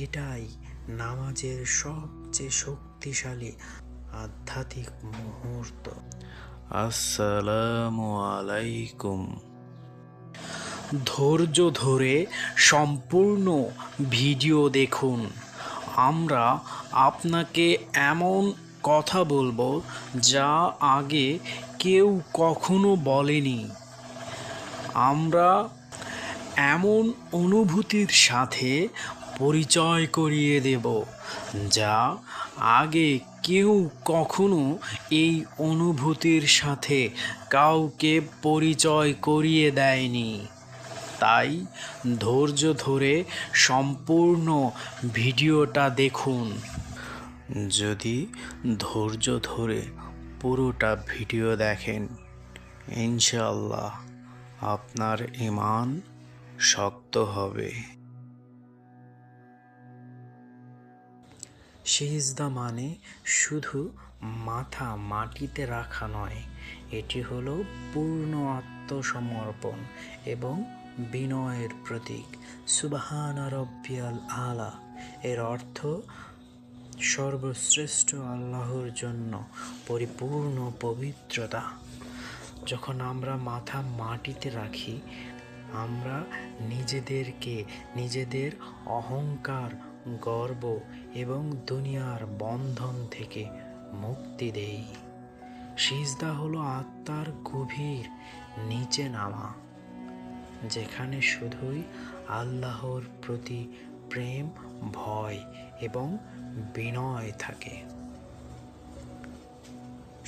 এটাই নামাজের সবচেয়ে শক্তিশালী আধ্যাত্মিক মুহূর্ত। আসসালামু আলাইকুম। ধৈর্য ধরে সম্পূর্ণ ভিডিও দেখুন। আমরা আপনাকে এমন কথা বলবো যা আগে কেউ কখনো বলেনি। আমরা এমন অনুভূতির সাথে পরিচয় করিয়ে দেব যা আগে কেউ কখনো এই অনুভূতির সাথে কাউকে পরিচয় করিয়ে দেয়নি। তাই ধৈর্য ধরে সম্পূর্ণ ভিডিওটা দেখুন। যদি ধৈর্য ধরে পুরোটা ভিডিও দেখেন, ইনশাআল্লাহ আপনার ঈমান শক্ত হবে। সিজদা মানে শুধু মাথা মাটিতে রাখা নয়, এটি হলো পূর্ণ আত্মসমর্পণ এবং বিনয়ের প্রতীক। সুবহানা রব্বিয়াল আলা এর অর্থ সর্বশ্রেষ্ঠ আল্লাহর জন্য পরিপূর্ণ পবিত্রতা। যখন আমরা মাথা মাটিতে রাখি, আমরা নিজেদের অহংকার, গর্ব এবং দুনিয়ার বন্ধন থেকে মুক্তি দেই। সিজদা হলো আত্মার গভীর নিচে নামা, যেখানে শুধুই আল্লাহর প্রতি প্রেম, ভয় এবং বিনয় থাকে।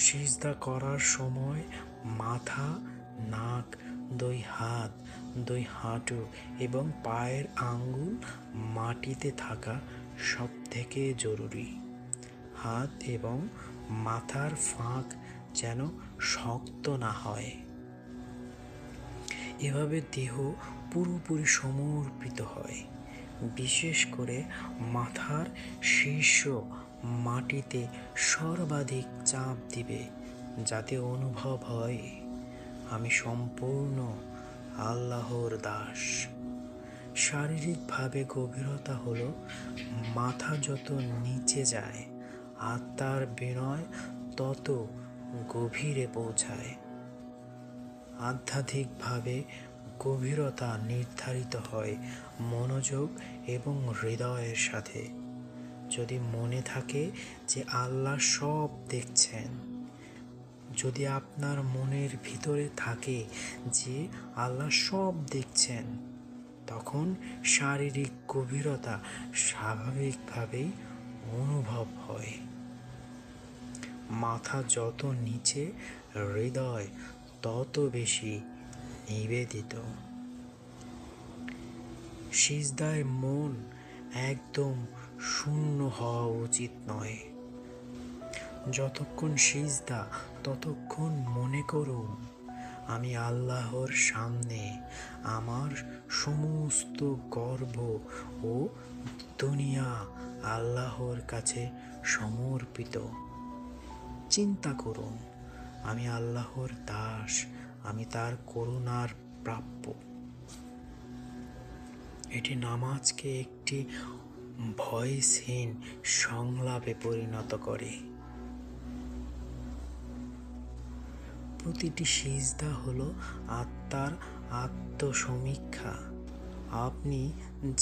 সিজদা করার সময় মাথা, নাক, দুই হাত, দুই হাঁটু এবং পায়ের আঙ্গুল মাটিতে থাকা সবথেকে জরুরি। হাত এবং মাথার ফাঁক যেন শক্ত না হয়। এভাবে দেহ পুরোপুরি সমর্পিত হয়। বিশেষ করে মাথার শীর্ষ মাটিতে সর্বাধিক চাপ দিবে, যাতে অনুভব হয় আমি সম্পূর্ণ আল্লাহর দাস। শারীরিকভাবে গভীরতা হলো মাথা যত নিচে যায়, আত্মার বিনয় তত গভীরে পৌঁছায়। আধ্যাত্মিকভাবে গভীরতা নির্ধারিত হয় মনোযোগ এবং হৃদয়ের সাথে। যদি মনে থাকে যে আল্লাহ সব দেখছেন, যদি আপনার মনের ভিতরে থাকে যে আল্লাহ সব দেখছেন, তখন শারীরিক গভীরতা স্বাভাবিকভাবেই অনুভব হয়। মাথা যত নিচে, হৃদয় তত বেশি নিবেদিত। সিজদায় মন একদম শূন্য হওয়া উচিত নয়। যতক্ষণ সিজদা, ততক্ষণ মনে করুন আমি আল্লাহর সামনে আমার সমস্ত গর্ব ও দুনিয়া আল্লাহর কাছে সমর্পিত। চিন্তা করুন আমি আল্লাহর দাস, আমি তার করুণার প্রাপ্য। এটি নামাজকে একটি ভয়হীন সংলাপে পরিণত করে। প্রতিটি সিজদা হলো আত্মার আত্মসমীক্ষা। আপনি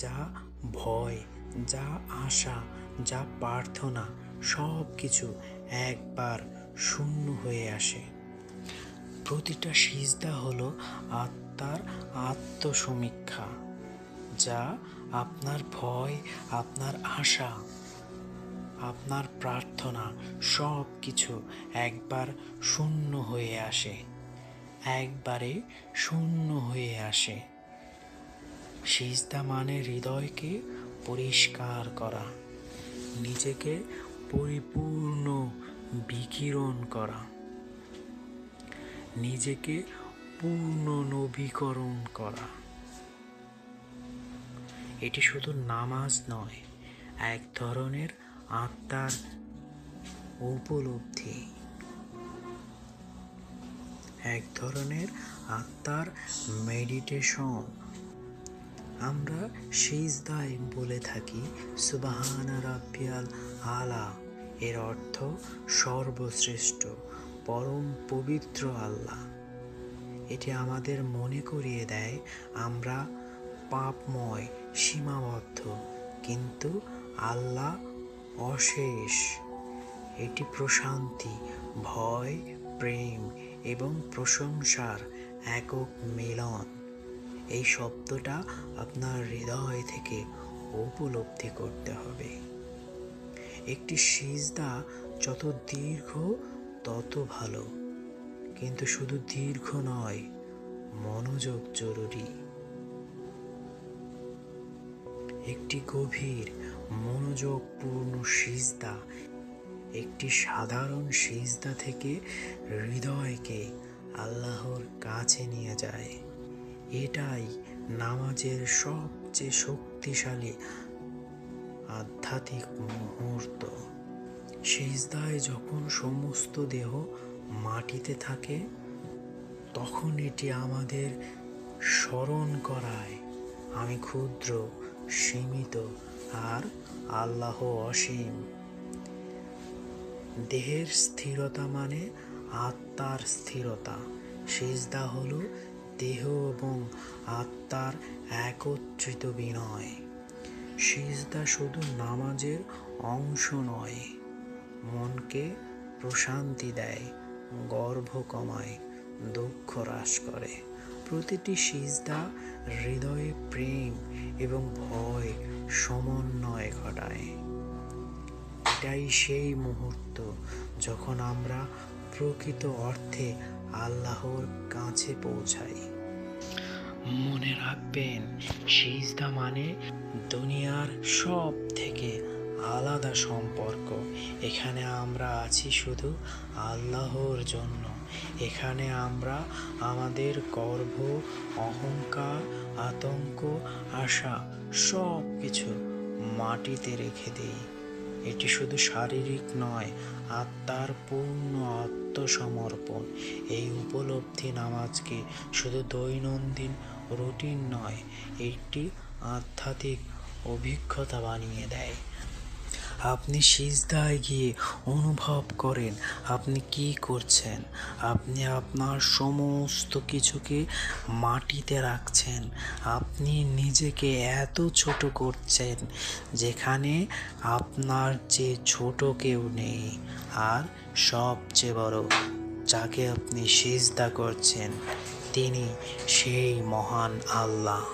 যা ভয়, যা আশা, যা প্রার্থনা, সব কিছু একবার শূন্য হয়ে আসে। প্রতিটা সিজদা হলো আত্মার আত্মসমীক্ষা, যা আপনার ভয়, আপনার আশা, আপনার প্রার্থনা সব কিছু একবার শূন্য হয়ে আসে, একবারে শূন্য হয়ে আসে। সিজদা মানে হৃদয়কে পরিষ্কার করা, নিজেকে পরিপূর্ণ বিকিরণ করা, নিজেকে পূর্ণ নবীকরণ করা। এটি শুধু নামাজ নয়, এক ধরনের আত্মার উপলব্ধি, এক ধরনের আত্মার মেডিটেশন। আমরা সিজদায় বলে থাকি সুবহানা রাব্বিয়াল আলা, এর অর্থ সর্বশ্রেষ্ঠ পরম পবিত্র আল্লাহ। এটি আমাদের মনে করিয়ে দেয় আমরা পাপময়, সীমাবদ্ধ, কিন্তু আল্লাহ অশেষ। এটি প্রশান্তি, ভয়, প্রেম এবং প্রশংসার একক মিলন। এই শব্দটা আপনার হৃদয় থেকে উপলব্ধি করতে হবে। একটি সিজদা যত দীর্ঘ তত ভালো, কিন্তু শুধু দীর্ঘ নয়, মনোযোগ জরুরি। একটি গভীর মনোযোগপূর্ণ সিজদা একটি সাধারণ সিজদা থেকে হৃদয়কে আল্লাহর কাছে নিয়ে যায়। এটাই নামাজের সবচেয়ে শক্তিশালী আধ্যাত্মিক মুহূর্ত। সিজদায় যখন সমস্ত দেহ মাটিতে থাকে, তখন এটি আমাদের স্মরণ করায় আমি ক্ষুদ্র, সীমিত, আর আল্লাহ অসীম। দেহের স্থিরতা মানে আত্মার স্থিরতা। সিজদা হলো দেহ এবং আত্মার একত্রিত বিনয়। সিজদা শুধু নামাজের অংশ নয়, মনকে প্রশান্তি দেয়, গর্ব কমায়, দুঃখ হ্রাস করে। প্রতিটি সিজদা হৃদয়ে প্রেম এবং ভয় সমন্বয় ঘটায়। এটাই সেই মুহূর্ত যখন আমরা প্রকৃত অর্থে আল্লাহর কাছে পৌঁছাই। মনে রাখবেন, সিজদা মানে দুনিয়ার সব থেকে আলাদা সম্পর্ক। এখানে আমরা আছি শুধু আল্লাহর জন্য। এখানে আমরা আমাদের গর্ব, অহংকার, আতঙ্ক, আশা সব কিছু মাটিতে রেখে দিই। এটি শুধু শারীরিক নয়, আত্মার পূর্ণ আত্মসমর্পণ। এই উপলব্ধি নামাজকে শুধু দৈনন্দিন রুটিন নয়, একটি আধ্যাত্মিক অভিজ্ঞতা বানিয়ে দেয়। আপনি সিজদায় গিয়ে অনুভব করেন আপনি কি করছেন। আপনি আপনার সমস্ত কিছুকে মাটিতে রাখছেন। আপনি নিজেকে এত ছোট করছেন যেখানে আপনার চেয়ে ছোট কেউ নেই। আর সবচেয়ে বড়, যাকে আপনি সিজদা করছেন তিনি সেই মহান আল্লাহ।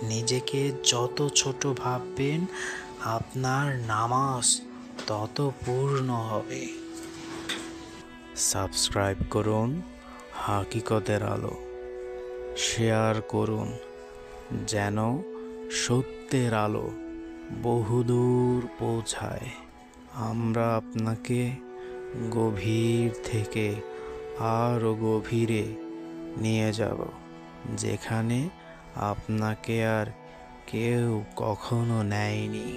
নিজেকে যত ছোট ভাববেন, আপনার নামাজ তত পূর্ণ হবে। সাবস্ক্রাইব করুন হাকিকতের আলো, শেয়ার করুন যেন সত্যের আলো বহুদূর পৌঁছায়। আমরা আপনাকে গভীর থেকে আরও গভীরে নিয়ে যাব, যেখানে আপনাকে আর কেউ কখনো নেয়নি।